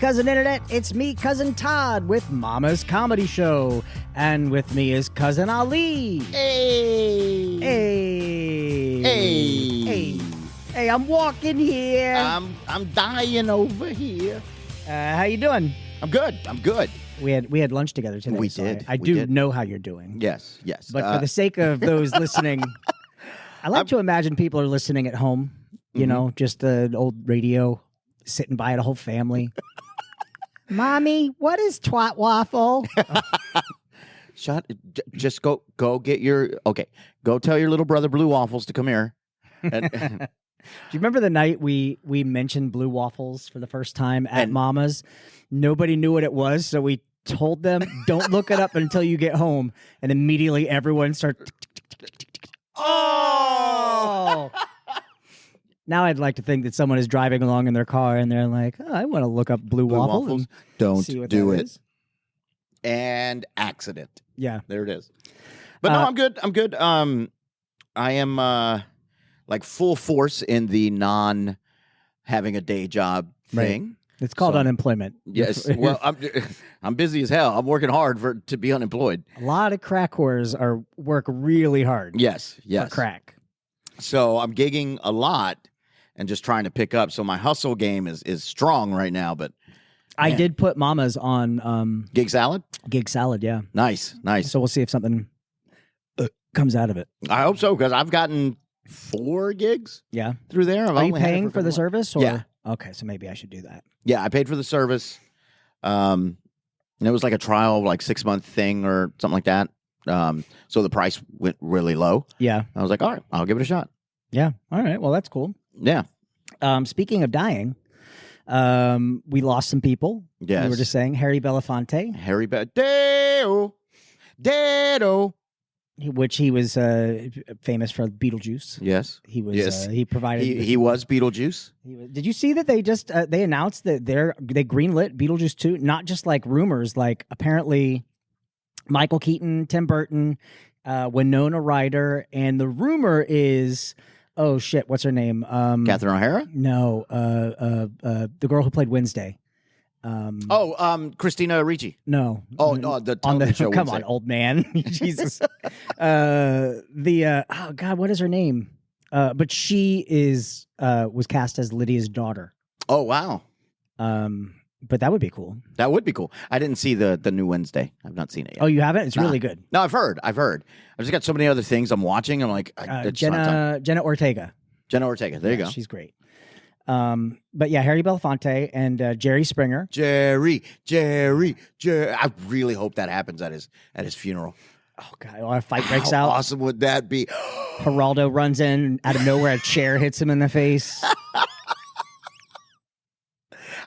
Cousin Internet. It's me, Cousin Todd, with Mama's Comedy Show. And with me is Cousin Ali. Hey. Hey. Hey. Hey. Hey, I'm walking here. I'm dying over here. How you doing? I'm good. We had lunch together today. We so did. I We do did. know how you're doing. Yes. But for the sake of those listening, I like to imagine people are listening at home. You know, just an old radio sitting by it, a whole family. Mommy, what is twat waffle? Just go get your, go tell your little brother Blue Waffles to come here. And, Do you remember the night we mentioned blue waffles for the first time at Mama's? Nobody knew what it was, so we told them, don't look it up until you get home. And immediately everyone started. Oh! Now I'd like to think that someone is driving along in their car and they're like, oh, I want to look up blue waffles. Don't see what do that it. is. And accident. Yeah. There it is. But no, I'm good. I am like full force in the non having a day job thing. Right. It's called unemployment. Yes. Well, I'm busy as hell. I'm working hard to be unemployed. A lot of crack whores work really hard. Yes. For crack. So I'm gigging a lot and just trying to pick up. So my hustle game is strong right now. But I did put Mama's on Gig Salad. Gig Salad. Yeah. Nice. So we'll see if something comes out of it. I hope so, because I've gotten 4 gigs. Yeah. Through there. Are you paying for the service? Or? Yeah. Okay, so maybe I should do that. Yeah, I paid for the service. And it was like a trial, like 6-month thing or something like that. So the price went really low. Yeah. I was like, all right, I'll give it a shot. Yeah. All right. Well, that's cool. Yeah. Speaking of dying, we lost some people. Yes. We were just saying Harry Belafonte. Deo. Which he was famous for Beetlejuice. Yes. He was. Yes. He provided. He was Beetlejuice. Did you see that they just they announced that they greenlit Beetlejuice 2? Not just like rumors, like apparently Michael Keaton, Tim Burton, Winona Ryder, and the rumor is, oh shit, what's her name? Catherine O'Hara? No, the girl who played Wednesday. Christina Ricci. No. Oh, no, the television show. Come Wednesday. on, old man. Jesus. Oh God, what is her name? But she was cast as Lydia's daughter. Oh, wow. But that would be cool. That would be cool. I didn't see the new Wednesday. I've not seen it yet. Oh, you haven't? It's really good. No, I've heard. I've just got so many other things I'm watching. I'm like, Jenna Ortega. Jenna Ortega. There you go. She's great. But yeah, Harry Belafonte and Jerry Springer. Jerry. I really hope that happens at his funeral. Oh God, a fight breaks out. How awesome would that be? Geraldo runs in out of nowhere. A chair hits him in the face.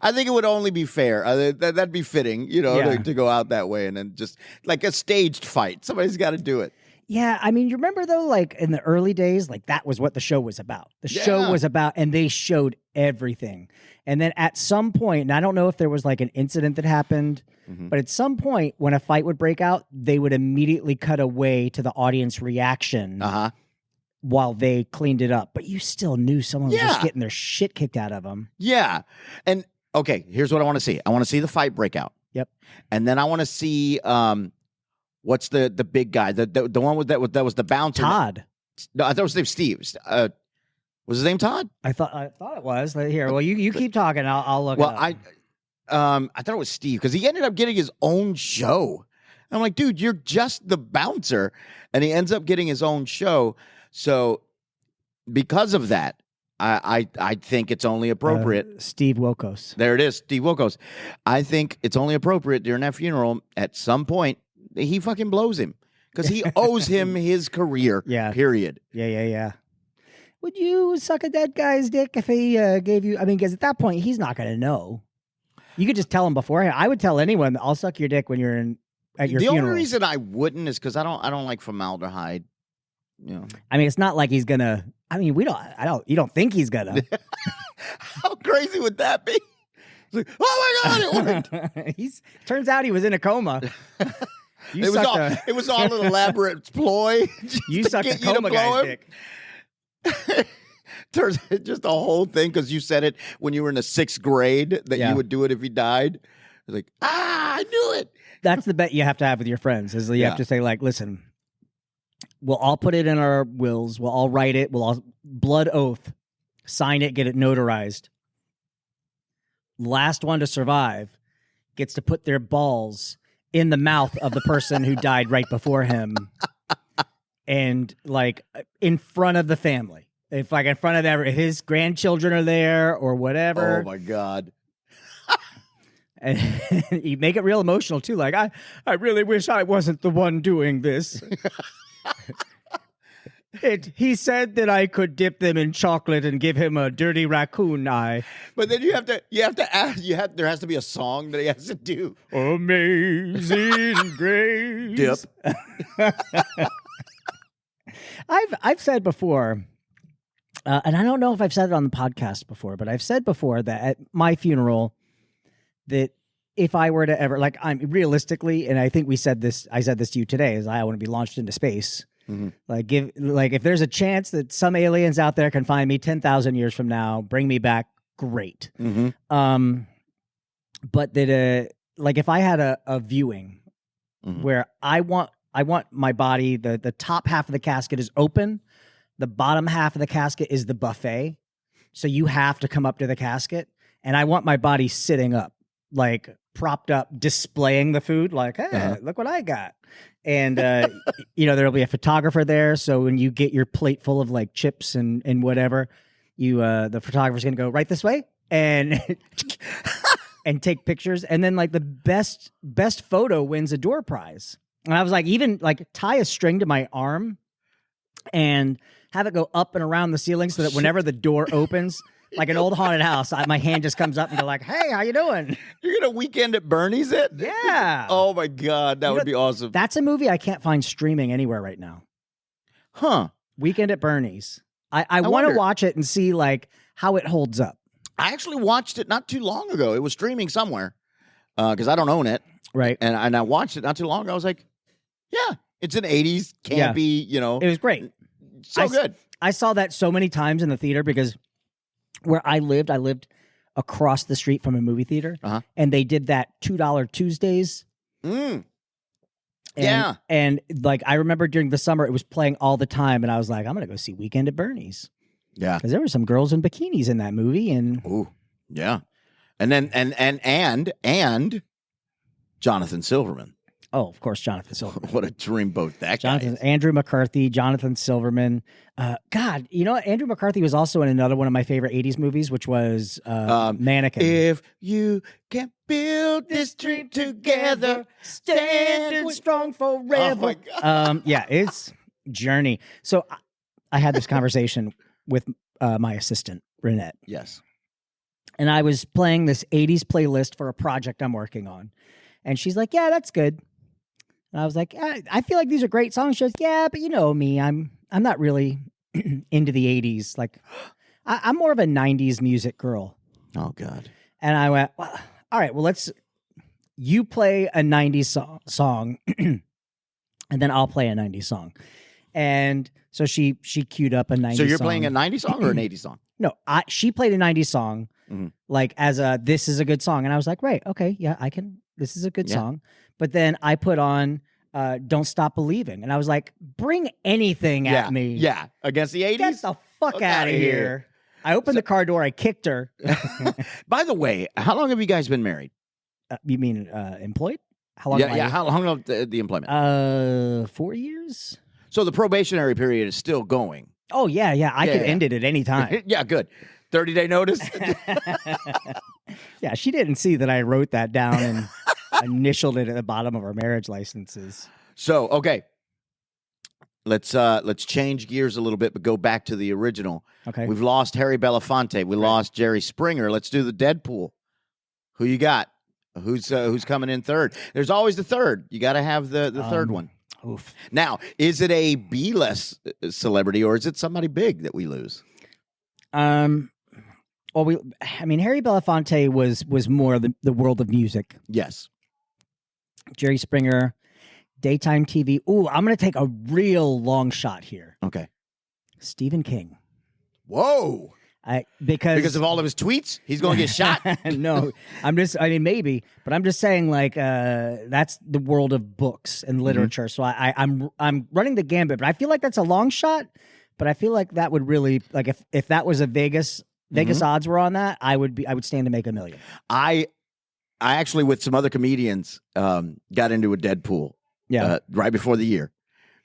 I think it would only be fair. That'd be fitting, to go out that way and then just like a staged fight. Somebody's got to do it. Yeah, I mean, you remember though, like in the early days, like that was what the show was about. The show was about, and they showed everything. And then at some point, and I don't know if there was like an incident that happened, but at some point when a fight would break out, they would immediately cut away to the audience reaction while they cleaned it up. But you still knew someone was just getting their shit kicked out of them. Yeah. And okay, here's what I want to see. I want to see the fight break out. Yep. And then I want to see what's the big guy? The one that was the bouncer. Todd. No, I thought it was his name Steve. Was his name Todd? I thought it was. Here, well, you keep talking. I'll look. Well, it up. I thought it was Steve because he ended up getting his own show. I'm like, dude, you're just the bouncer, and he ends up getting his own show. So because of that, I think it's only appropriate. Steve Wilkos. There it is, Steve Wilkos. I think it's only appropriate during that funeral at some point he fucking blows him because he owes him his career. Yeah. Period. Yeah. Would you suck a dead guy's dick if he gave you? I mean, because at that point he's not going to know. You could just tell him beforehand. I would tell anyone, I'll suck your dick when you're at your funeral. The only reason I wouldn't is because I don't like formaldehyde. I mean, it's not like he's gonna. I mean, you don't think he's gonna. How crazy would that be? It's like, oh my God, it worked. Turns out he was in a coma. It was all an elaborate ploy. You sucked a coma guy's dick. There's just a whole thing because you said it when you were in the 6th grade that you would do it if he died. It's like, I knew it. That's the bet you have to have with your friends is you have to say, like, listen, we'll all put it in our wills. We'll all write it. We'll all blood oath, sign it, get it notarized. Last one to survive gets to put their balls in the mouth of the person who died right before him. And like in front of the family, if like in front of if his grandchildren are there or whatever. Oh my God. And you make it real emotional too. Like, I really wish I wasn't the one doing this. He said that I could dip them in chocolate and give him a dirty raccoon eye. But then you have to ask, there has to be a song that he has to do. Amazing Grace. Dip. I've said before, and I don't know if I've said it on the podcast before, but I've said before that at my funeral, that if I were to ever, like, I'm realistically, and I think I said this to you today, is I want to be launched into space. Mm-hmm. Like if there's a chance that some aliens out there can find me 10,000 years from now, bring me back, great. Mm-hmm. But that like if I had a viewing where I want my body, the top half of the casket is open, the bottom half of the casket is the buffet, so you have to come up to the casket, and I want my body sitting up, like propped up, displaying the food, like, hey, look what I got. And, there'll be a photographer there. So when you get your plate full of like chips and whatever, the photographer's going to go right this way and, and take pictures. And then like the best photo wins a door prize. And I was like, even like tie a string to my arm and have it go up and around the ceiling so that whenever the door opens, like an old haunted house, my hand just comes up and go like, hey, how you doing? You're going to Weekend at Bernie's it? Yeah. Oh, my God. That would be awesome. That's a movie I can't find streaming anywhere right now. Huh. Weekend at Bernie's. I want to watch it and see like how it holds up. I actually watched it not too long ago. It was streaming somewhere because I don't own it. Right. And I watched it not too long ago. I was like, yeah, it's an 80s campy, It was great. So good. I saw that so many times in the theater because where I lived across the street from a movie theater, and they did that $2 Tuesdays. And like I remember during the summer, it was playing all the time, and I was like, I'm gonna go see Weekend at Bernie's. Yeah, because there were some girls in bikinis in that movie, and yeah, and then and Jonathan Silverman. Oh, of course, Jonathan Silverman. What a dreamboat that guy is. Andrew McCarthy, Jonathan Silverman. God, you know what? Andrew McCarthy was also in another one of my favorite 80s movies, which was Mannequin. If you can build this dream together, standing strong forever. Oh, my God. It's Journey. So I had this conversation with my assistant, Renette. Yes. And I was playing this 80s playlist for a project I'm working on. And she's like, yeah, that's good. And I was like, I feel like these are great songs. She goes, yeah, but you know me, I'm not really into the 80s. Like, I'm more of a 90s music girl. Oh, God. And I went, well, all right, well, you play a 90s song, and then I'll play a 90s song. And so she queued up a 90s song. So you're playing a 90s song or an 80s song? No, she played a 90s song, like as this is a good song. And I was like, right, okay, yeah, I can. This is a good song. But then I put on Don't Stop Believing. And I was like, bring anything at me. Yeah, against the 80s? Get the fuck out of here. I opened the car door. I kicked her. By the way, how long have you guys been married? You mean employed? How long? How long of the employment? 4 years. So the probationary period is still going. Oh, yeah. I could end it at any time. Yeah, good. 30-day notice? Yeah, she didn't see that I wrote that down and initialed it at the bottom of our marriage licenses. So, okay. Let's change gears a little bit, but go back to the original. Okay. We've lost Harry Belafonte. We lost Jerry Springer. Let's do the Deadpool. Who you got? Who's coming in third? There's always the third. You got to have the third one. Oof. Now, is it a B-list celebrity or is it somebody big that we lose? Well, Harry Belafonte was more the world of music. Yes. Jerry Springer, daytime TV. Ooh, I'm going to take a real long shot here. Okay. Stephen King. Whoa. Because of all of his tweets, he's going to get shot. No, maybe, but I'm just saying, like, that's the world of books and literature. So I'm running the gambit, but I feel like that's a long shot. But I feel like that would really, like, if that was a Vegas odds were on that, I would stand to make $1 million. I actually, with some other comedians, got into a Deadpool. Right before the year,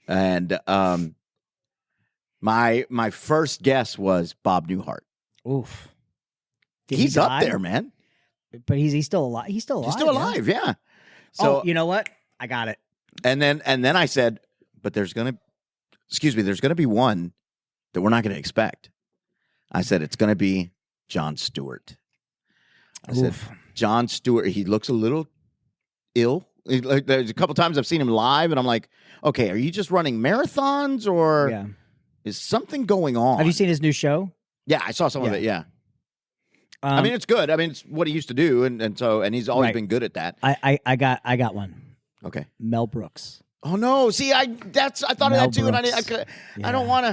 and my first guess was Bob Newhart. Oof. He's up there, man. But he's still alive. He's still alive. Yeah. So you know what? I got it. And then I said, but there's gonna be one that we're not gonna expect. I said it's gonna be Jon Stewart. I said Jon Stewart. He looks a little ill. There's a couple times I've seen him live, and I'm like, okay, are you just running marathons, or is something going on? Have you seen his new show? Yeah, I saw some of it. Yeah, I mean, it's good. I mean, it's what he used to do, and he's always been good at that. I got one. Okay, Mel Brooks. Oh no! See, I thought Mel of that too, Brooks. and I don't want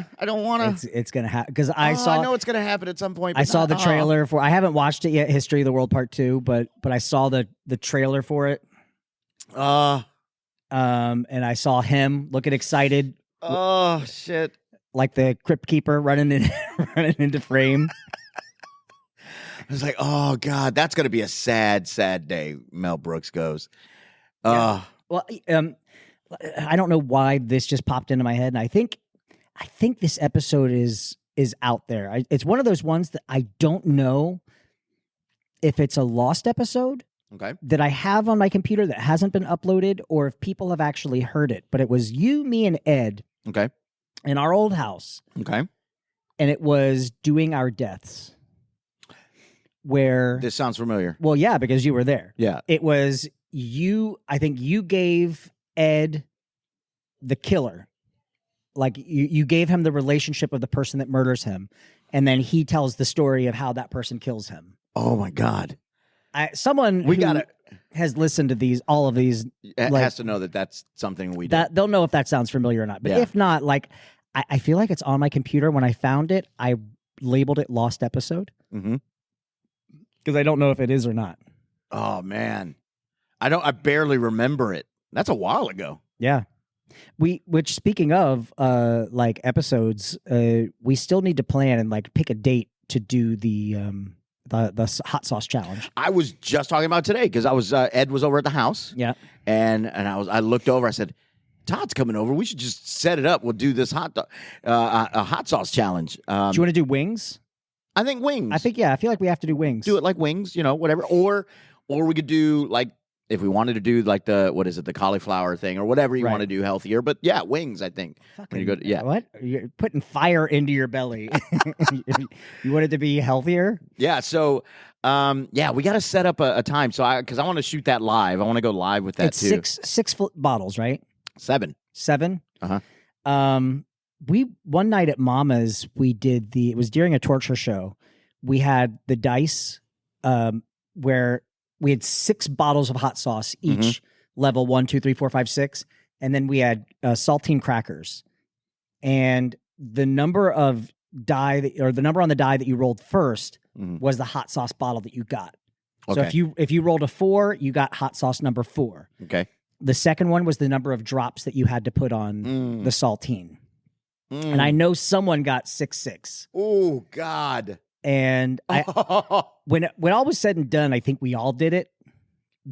to. It's gonna happen because I know it's gonna happen at some point. I saw the trailer for. I haven't watched it yet. History of the World Part 2, but I saw the trailer for it. And I saw him looking excited. Oh shit! Like the Crypt Keeper running into frame. I was like, oh god, that's gonna be a sad day. Mel Brooks goes. Well, I don't know why this just popped into my head, and I think this episode is out there. It's one of those ones that I don't know if it's a lost episode. Okay. That I have on my computer that hasn't been uploaded, or if people have actually heard it. But it was you, me, and Ed. Okay. In our old house. Okay. And it was Doing Our Deaths. Where this sounds familiar. Well, yeah, because you were there. Yeah. It was you. I think you gave Ed the killer. Like you gave him the relationship of the person that murders him, and then he tells the story of how that person kills him. Oh my God. Someone has listened to all of these has to know that that's something we do. They'll know if that sounds familiar or not. But if not, like I feel like it's on my computer. When I found it, I labeled it lost episode because I don't know if it is or not. Oh man, I barely remember it. That's a while ago. Yeah. Which speaking of like episodes, we still need to plan and like pick a date to do the hot sauce challenge. I was just talking about today because I was Ed was over at the house. Yeah, and I looked over. I said, "Todd's coming over. We should just set it up. We'll do this a hot sauce challenge." Do you want to do wings? I think wings. I feel like we have to do wings. Do it like wings, whatever. Or we could do like if we wanted to do like the cauliflower thing or whatever you want to do healthier. But yeah, wings. I think. Fucking, what? You're putting fire into your belly. You want it to be healthier? Yeah. So, we got to set up a time. So because I want to shoot that live. I want to go live with that too. It's 6 bottles, right? 7. 7. Uh-huh. One night at Mama's, it was during a torture show. We had the dice, where we had 6 bottles of hot sauce each, level 1, 2, 3, 4, 5, 6. And then we had saltine crackers. And the number of the number on the die that you rolled first was the hot sauce bottle that you got. Okay. So if you rolled a 4, you got hot sauce number 4. Okay. The second one was the number of drops that you had to put on the saltine. And I know someone got 6. Oh God. And when all was said and done, I think we all did it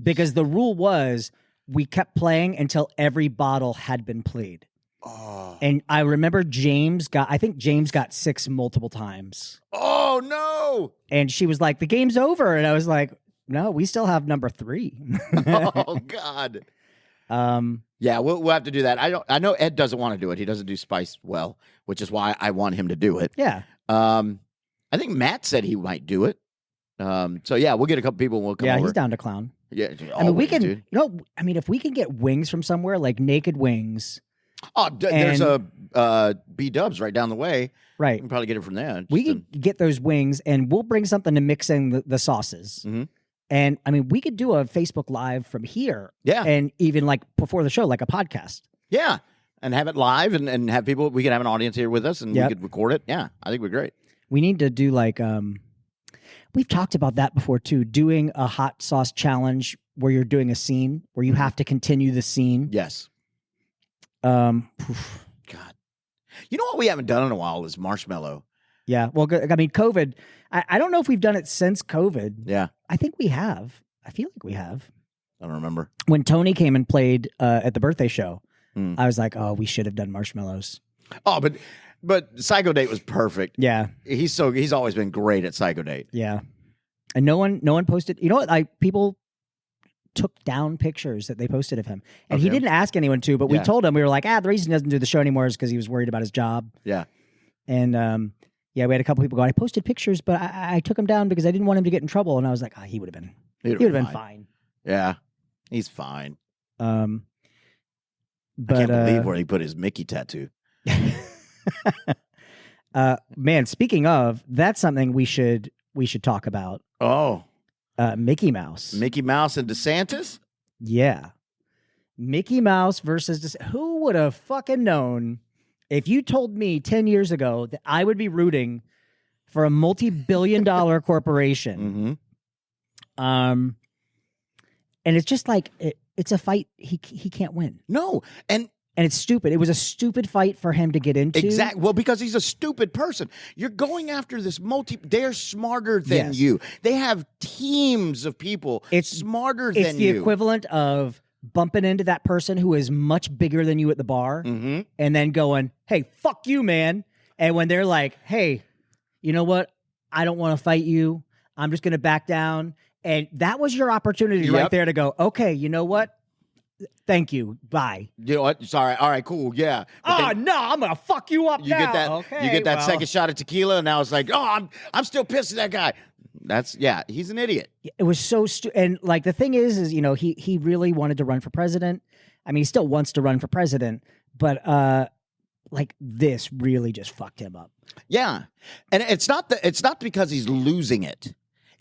because the rule was we kept playing until every bottle had been played. Oh. And I remember James got 6 multiple times. Oh no. And she was like, the game's over. And I was like, no, we still have number 3. Oh God. Yeah, we'll have to do that. I know Ed doesn't want to do it. He doesn't do spice well, which is why I want him to do it. Yeah. I think Matt said he might do it. So yeah, we'll get a couple people and we'll come over. Yeah, he's down to clown. Yeah. I mean, we can, if we can get wings from somewhere, like Naked Wings. Oh, there's a B-Dubs right down the way. Right. We can probably get it from there. We can get those wings and we'll bring something to mix in the sauces. Mm-hmm. And I mean, we could do a Facebook Live from here. Yeah. And even like before the show, like a podcast. Yeah. And have it live and have people, we can have an audience here with us and we could record it. Yeah. I think we're great. We need to do like we've talked about that before too, doing a hot sauce challenge where you're doing a scene where you have to continue the scene. Yes. God. You know what we haven't done in a while is marshmallow. Yeah. Well, I mean, COVID, I don't know if we've done it since COVID. Yeah. I think we have. I feel like we have. I don't remember. When Tony came and played at the birthday show, I was like, oh, we should have done marshmallows. Oh, but Psycho Date was perfect. Yeah. He's always been great at Psycho Date. Yeah. And no one posted, you know what? People took down pictures that they posted of him. And he didn't ask anyone to, but we told him, we were like, the reason he doesn't do the show anymore is because he was worried about his job. Yeah. And we had a couple people go, I posted pictures, but I took him down because I didn't want him to get in trouble. And I was like, he would have been fine. Yeah. He's fine. But I can't believe where he put his Mickey tattoo. Man, speaking of, that's something we should talk about. Oh. Mickey Mouse. Mickey Mouse and DeSantis? Yeah. Mickey Mouse versus who would have fucking known if you told me 10 years ago that I would be rooting for a multi-billion-dollar corporation. Mm-hmm. And it's just like it's a fight he can't win. No, and it's stupid. It was a stupid fight for him to get into. Exactly. Well, because he's a stupid person. You're going after this they're smarter than you. They have teams of people smarter than you. It's the equivalent of bumping into that person who is much bigger than you at the bar and then going, hey, fuck you, man. And when they're like, hey, you know what? I don't want to fight you. I'm just going to back down. And that was your opportunity right there to go, okay, you know what? Thank you. Bye. You know what? Sorry. All right, cool. Yeah. But no, I'm going to fuck you up now. You get that second shot of tequila, and now it's like, I'm still pissed at that guy. He's an idiot. It was so stupid. And like the thing is, you know, he really wanted to run for president. I mean, he still wants to run for president, but like this really just fucked him up. Yeah. And it's not because he's losing it.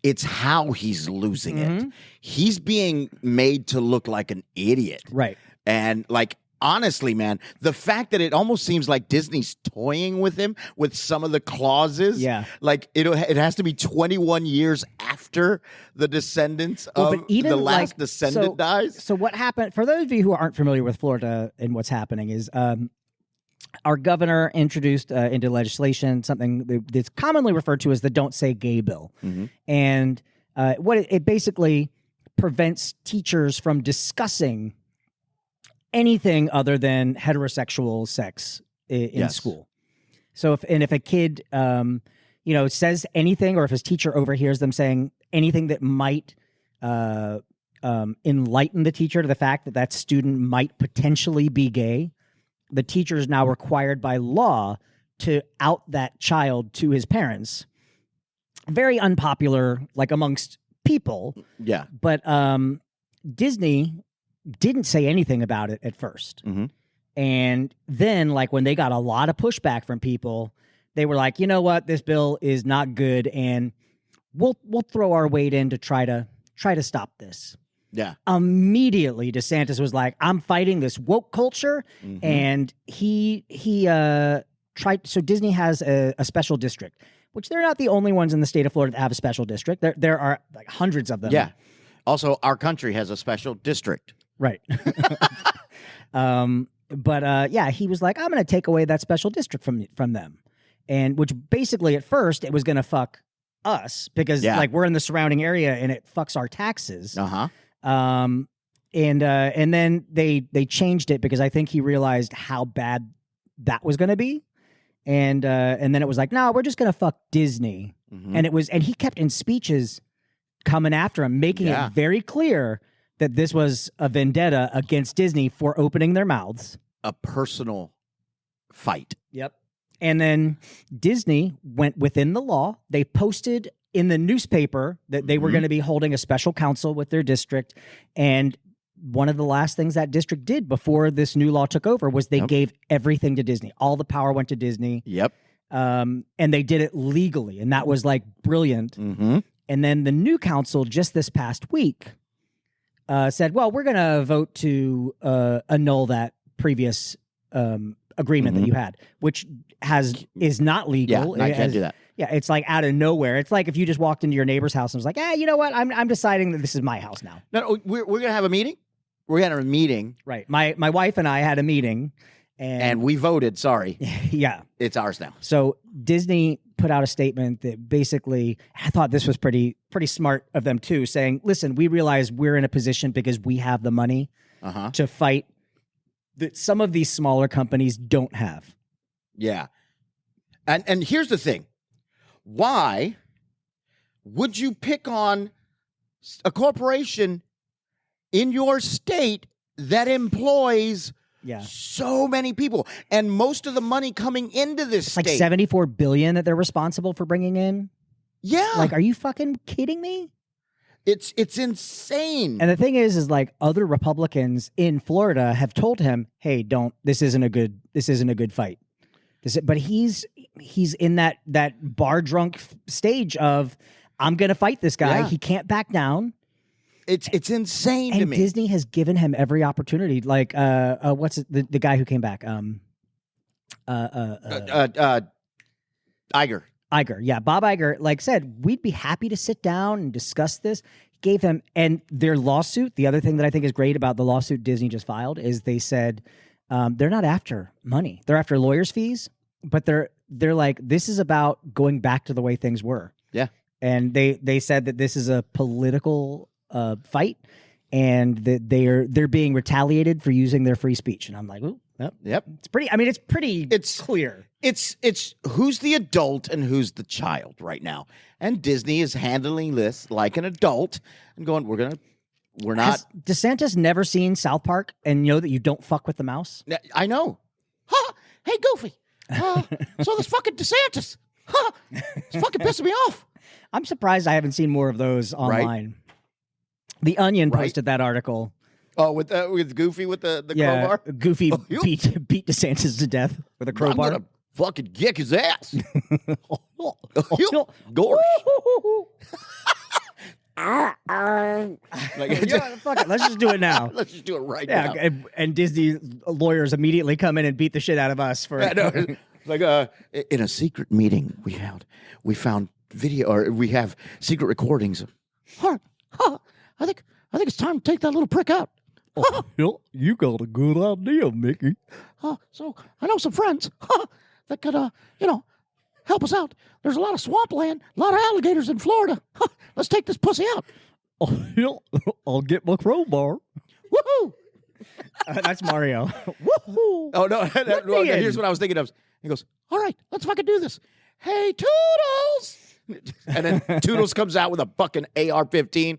It's how he's losing it. He's being made to look like an idiot. Right. And like, honestly, man, the fact that it almost seems like Disney's toying with him with some of the clauses. Yeah. Like it has to be 21 years after the descendants of the last descendant dies. So what happened, for those of you who aren't familiar with Florida and what's happening is, our governor introduced into legislation something that's commonly referred to as the Don't Say Gay bill. And what it basically prevents teachers from discussing anything other than heterosexual sex in school. So if a kid, says anything, or if his teacher overhears them saying anything that might enlighten the teacher to the fact that student might potentially be gay, the teacher is now required by law to out that child to his parents. Very unpopular, like amongst people. Yeah. But Disney didn't say anything about it at first. And then, like, when they got a lot of pushback from people, they were like, you know what, this bill is not good, and we'll throw our weight in to try to stop this. Yeah. Immediately, DeSantis was like, I'm fighting this woke culture. And he tried. So Disney has a special district, which they're not the only ones in the state of Florida that have a special district. There are like hundreds of them. Yeah. Also, our country has a special district. Right. But he was like, I'm going to take away that special district from them. And which basically at first it was going to fuck us because like we're in the surrounding area and it fucks our taxes. And then they changed it because I think he realized how bad that was going to be. And then it was like, no, we're just going to fuck Disney. And he kept in speeches coming after him, making it very clear that this was a vendetta against Disney for opening their mouths. A personal fight. Yep. And then Disney went within the law. They posted in the newspaper that they were going to be holding a special council with their district. And one of the last things that district did before this new law took over was they gave everything to Disney. All the power went to Disney. Yep. And they did it legally. And that was like brilliant. And then the new council just this past week said, well, we're going to vote to annul that previous agreement that you had, which is not legal. Yeah, I can't do that. Yeah, it's like out of nowhere. It's like if you just walked into your neighbor's house and was like, you know what? I'm deciding that this is my house now. No, we're gonna have a meeting. We're gonna have a meeting. Right. My wife and I had a meeting, and we voted. Sorry. Yeah, it's ours now. So Disney put out a statement that basically, I thought this was pretty smart of them too, saying, "Listen, we realize we're in a position because we have the money to fight that some of these smaller companies don't have." Yeah, and here's the thing. Why would you pick on a corporation in your state that employs so many people, and most of the money coming into this state, like $74 billion that they're responsible for bringing in? Yeah, like, are you fucking kidding me? It's insane. And the thing is like other Republicans in Florida have told him, "Hey, don't. This isn't a good fight." But he's in that bar drunk stage of, I'm going to fight this guy. Yeah. He can't back down. It's insane and to me. Disney has given him every opportunity. Like, what's it, the guy who came back? Iger. Iger, yeah, Bob Iger. Like said, we'd be happy to sit down and discuss this. Gave him, and their lawsuit. The other thing that I think is great about the lawsuit Disney just filed is they said they're not after money. They're after lawyers' fees. But they're like, this is about going back to the way things were. Yeah. And they said that this is a political fight, and that they're being retaliated for using their free speech. And I'm like, ooh, yep. It's pretty. I mean, it's pretty. It's clear. It's who's the adult and who's the child right now. And Disney is handling this like an adult and going, we're not. Has DeSantis never seen South Park and know that you don't fuck with the mouse? I know. Huh? Hey, Goofy. So this fucking DeSantis. Huh? It's fucking pissing me off. I'm surprised I haven't seen more of those online. Right. The Onion posted that article. Oh, with Goofy with the crowbar? Goofy beat DeSantis to death with a crowbar. I'm gonna fucking kick his ass. Gorge. Fuck it. Let's just do it now. Let's just do it right now. And Disney lawyers immediately come in and beat the shit out of us for. Like in a secret meeting we found video, or we have secret recordings. I think it's time to take that little prick out. You got a good idea, Mickey. So I know some friends that could help us out. There's a lot of swampland, a lot of alligators in Florida. Let's take this pussy out. I'll get my crowbar. Woohoo! That's Mario. Woohoo! Oh, no. Here's what I was thinking of. He goes, all right, let's fucking do this. Hey, Toodles! And then Toodles comes out with a fucking AR-15.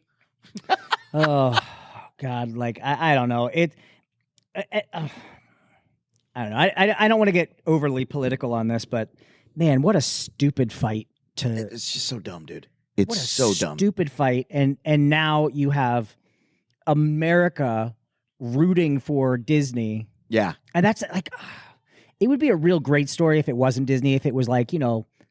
Oh, God. Like, I don't know. I don't know. I don't want to get overly political on this, but man, what a stupid fight It's just so dumb, dude. It's so dumb. Stupid fight. And now you have America rooting for Disney. Yeah. And that's like, it would be a real great story if it wasn't Disney, if it was like,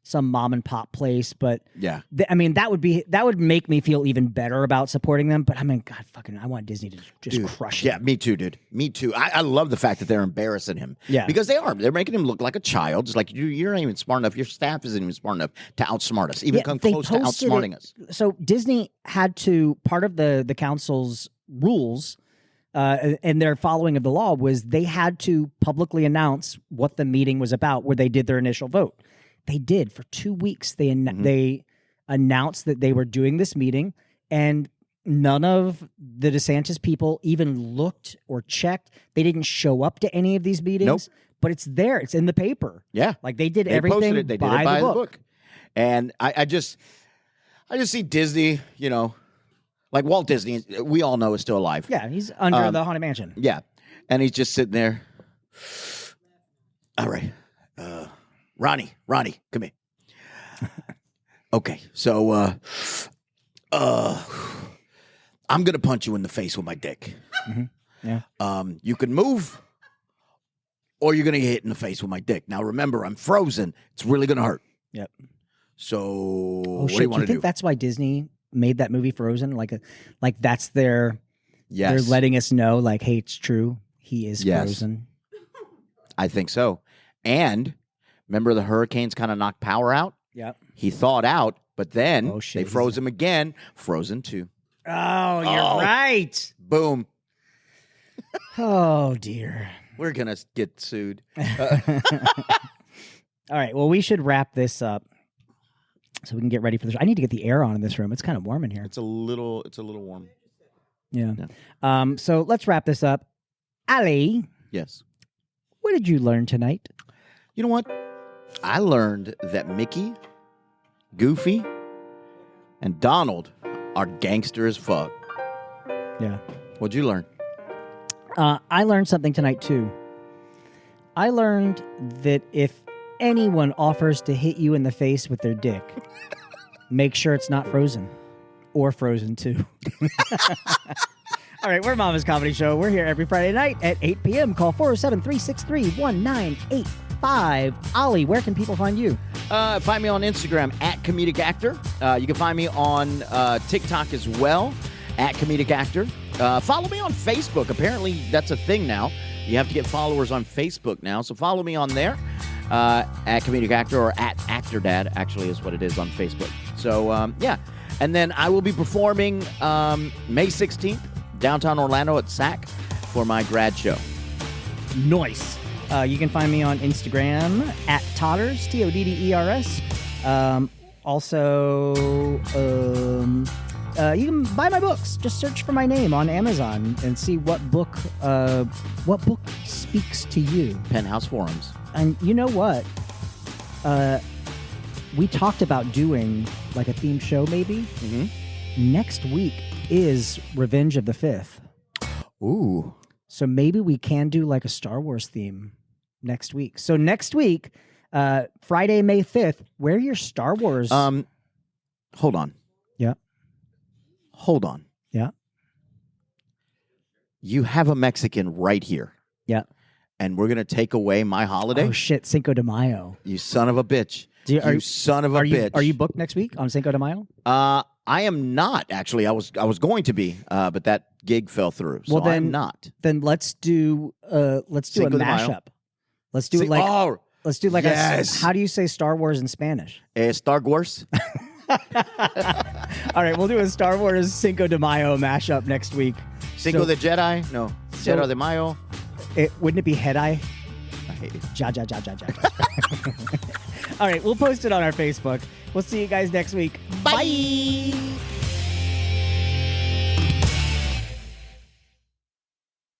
some mom and pop place. But yeah, I mean, that would make me feel even better about supporting them. But I mean, God, I want Disney to just crush him. Yeah, me too, dude. Me too. I love the fact that they're embarrassing him. Yeah, because they are. They're making him look like a child. It's like you're not even smart enough. Your staff isn't even smart enough to outsmart us. Even come close to outsmarting us. So Disney had to, part of the council's rules. And their following of the law was they had to publicly announce what the meeting was about, where they did their initial vote. They did for 2 weeks. They announced that they were doing this meeting, and none of the DeSantis people even looked or checked. They didn't show up to any of these meetings. Nope. But it's there. It's in the paper. Yeah, like they did everything. Posted it. They did it by the book. And I just see Disney. Like Walt Disney, we all know is still alive. Yeah, he's under the Haunted Mansion. Yeah, and he's just sitting there. All right, Ronnie, come here. Okay, so I'm gonna punch you in the face with my dick. Mm-hmm. Yeah. You can move, or you're gonna get hit in the face with my dick. Now remember, I'm frozen. It's really gonna hurt. Yep. So what do you want to do? Do you think that's why Disney made that movie Frozen? Like that's their. Yes. They're letting us know, like, hey, it's true. He is frozen. I think so. And remember, the hurricanes kind of knocked power out. Yep. He thawed out, but then Oh, shit. they froze him again. Frozen 2. Oh, you're Oh. right. Boom. Oh, dear. We're going to get sued. All right. Well, we should wrap this up so we can get ready for this. I need to get the air on in this room. It's kind of warm in here. It's a little warm. Yeah. So let's wrap this up. Ali, Yes. what did you learn tonight? You know what? I learned that Mickey, Goofy, and Donald are gangster as fuck. Yeah. What'd you learn? I learned something tonight, too. I learned that if anyone offers to hit you in the face with their dick, make sure it's not frozen or frozen, too. All right, we're Mama's Comedy Show. We're here every Friday night at 8 p.m. Call 407-363-1985. Ollie, where can people find you? Find me on Instagram at Comedic Actor. You can find me on TikTok as well at Comedic Actor. Follow me on Facebook. Apparently, that's a thing now. You have to get followers on Facebook now. So follow me on there at Comedic Actor, or at Actor Dad, actually, is what it is on Facebook. So, yeah. And then I will be performing May 16th, downtown Orlando at SAC for my grad show. Nice. You can find me on Instagram at Todders, Todders. Also, you can buy my books. Just search for my name on Amazon and see what book speaks to you. Penthouse Forums. And you know what? We talked about doing like a theme show maybe. Mm-hmm. Next week is Revenge of the Fifth. Ooh. So maybe we can do like a Star Wars theme next week. So next week, Friday, May 5th, wear your Star Wars. Hold on. Yeah. Hold on. Yeah. You have a Mexican right here. Yeah. And we're going to take away my holiday? Oh, shit. Cinco de Mayo. You son of a bitch. Son of a bitch. Are you booked next week on Cinco de Mayo? I am not, actually. I was going to be, but that gig fell through. So then, I'm not. Then let's do a mashup. Let's do let's do like yes. How do you say Star Wars in Spanish? Star Wars. All right, we'll do a Star Wars Cinco de Mayo mashup next week. Cinco de Jedi? No. Jedi de Mayo. Wouldn't it be Jedi? I hate it. Ja. All right, we'll post it on our Facebook. We'll see you guys next week. Bye.